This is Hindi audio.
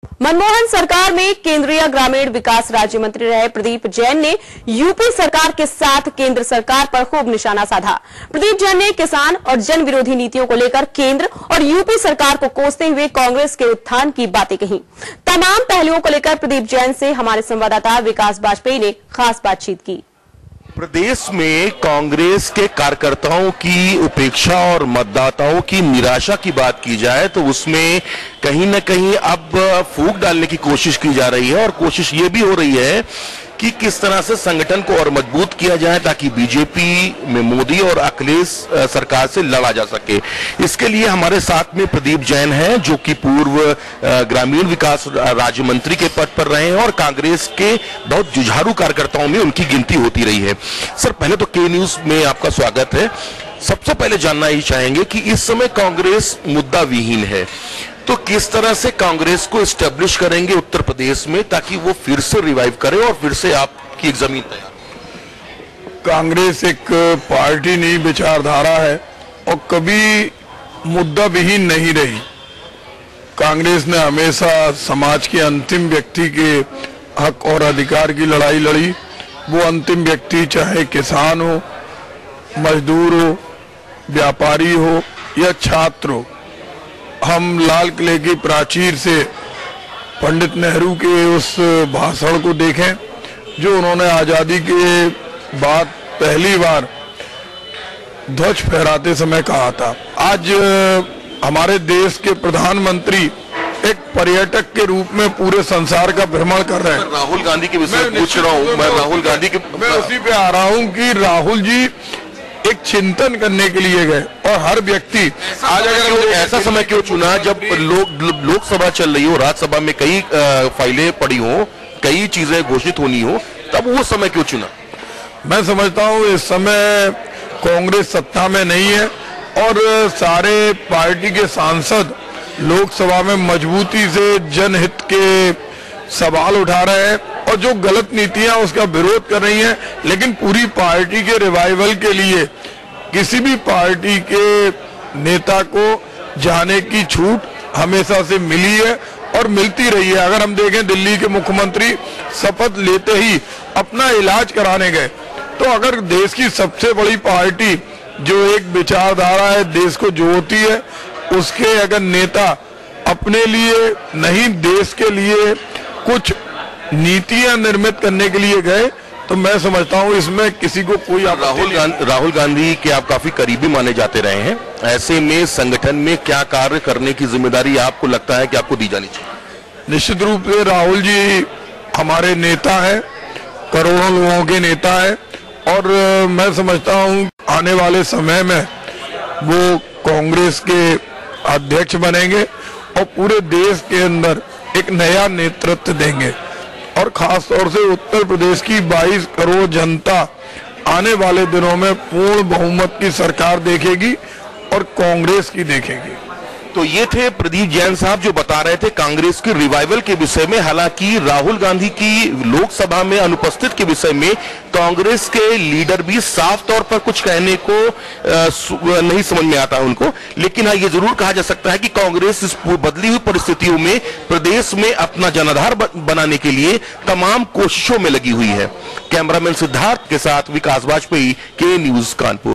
मनमोहन सरकार में केंद्रीय ग्रामीण विकास राज्य मंत्री रहे प्रदीप जैन ने यूपी सरकार के साथ केंद्र सरकार पर खूब निशाना साधा। प्रदीप जैन ने किसान और जन विरोधी नीतियों को लेकर केंद्र और यूपी सरकार को कोसते हुए कांग्रेस के उत्थान की बातें कही। तमाम पहलुओं को लेकर प्रदीप जैन से हमारे संवाददाता विकास वाजपेयी ने खास बातचीत की। प्रदेश में कांग्रेस के कार्यकर्ताओं की उपेक्षा और मतदाताओं की निराशा की बात की जाए तो उसमें कहीं न कहीं अब फूंक डालने की कोशिश की जा रही है और कोशिश ये भी हो रही है कि किस तरह से संगठन को और मजबूत किया जाए ताकि बीजेपी में मोदी और अखिलेश सरकार से लड़ा जा सके। इसके लिए हमारे साथ में प्रदीप जैन हैं जो कि पूर्व ग्रामीण विकास राज्य मंत्री के पद पर रहे हैं और कांग्रेस के बहुत जुझारू कार्यकर्ताओं में उनकी गिनती होती रही है। सर, पहले तो के न्यूज में आपका स्वागत है। सबसे पहले जानना ही चाहेंगे कि इस समय कांग्रेस मुद्दा विहीन है, तो किस तरह से कांग्रेस को एस्टेब्लिश करेंगे उत्तर प्रदेश में ताकि वो फिर से रिवाइव करे और फिर से आपकी एक जमीन तैयार। कांग्रेस एक पार्टी नहीं, विचारधारा है और कभी मुद्दा विहीन नहीं रही। कांग्रेस ने हमेशा समाज के अंतिम व्यक्ति के हक और अधिकार की लड़ाई लड़ी। वो अंतिम व्यक्ति चाहे किसान हो, मजदूर हो, व्यापारी हो या छात्र हो। हम लाल किले की प्राचीर से पंडित नेहरू के उस भाषण को देखें जो उन्होंने आजादी के बाद पहली बार ध्वज फहराते समय कहा था। आज हमारे देश के प्रधानमंत्री एक पर्यटक के रूप में पूरे संसार का भ्रमण कर रहे हैं। राहुल गांधी के विषय पूछ रहा हूँ मैं, राहुल गांधी के मैं उसी पे आ रहा हूँ कि राहुल जी एक चिंतन करने के लिए गए और हर व्यक्ति आज अगर ऐसा समय क्यों चुना जब लोकसभा चल रही हो, राज्यसभा में कई फाइलें पड़ी हो, कई चीजें घोषित होनी हो, तब वो समय क्यों चुना? मैं समझता हूँ इस समय कांग्रेस सत्ता में नहीं है और सारे पार्टी के सांसद लोकसभा में मजबूती से जनहित के सवाल उठा रहे हैं और जो गलत नीतियां उसका विरोध कर रही हैं। लेकिन पूरी पार्टी के रिवाइवल के लिए किसी भी पार्टी के नेता को जाने की छूट हमेशा से मिली है और मिलती रही है। अगर हम देखें दिल्ली के मुख्यमंत्री शपथ लेते ही अपना इलाज कराने गए, तो अगर देश की सबसे बड़ी पार्टी जो एक विचारधारा है देश को जोड़ती है, उसके अगर नेता अपने लिए नहीं देश के लिए कुछ नीतियां निर्मित करने के लिए गए, तो मैं समझता हूं इसमें किसी को कोई राहुल गांधी के आप काफी करीबी माने जाते रहे हैं। ऐसे में संगठन में क्या कार्य करने की जिम्मेदारी आपको लगता है कि आपको दी जानी चाहिए? निश्चित रूप से राहुल जी हमारे नेता है, करोड़ों लोगों के नेता है और मैं समझता हूं आने वाले समय में वो कांग्रेस के अध्यक्ष बनेंगे और पूरे देश के अंदर एक नया नेतृत्व देंगे और खास तौर से उत्तर प्रदेश की 22 करोड़ जनता आने वाले दिनों में पूर्ण बहुमत की सरकार देखेगी और कांग्रेस की देखेगी। तो ये थे प्रदीप जैन साहब जो बता रहे थे कांग्रेस की रिवाइवल के विषय में। हालांकि राहुल गांधी की लोकसभा में अनुपस्थित के विषय में कांग्रेस के लीडर भी साफ तौर पर कुछ कहने को नहीं समझ में आता उनको, लेकिन हाँ ये जरूर कहा जा सकता है कि कांग्रेस इस बदली हुई परिस्थितियों में प्रदेश में अपना जनाधार बनाने के लिए तमाम कोशिशों में लगी हुई है। कैमरामैन सिद्धार्थ के साथ विकास वाजपेयी, के न्यूज कानपुर।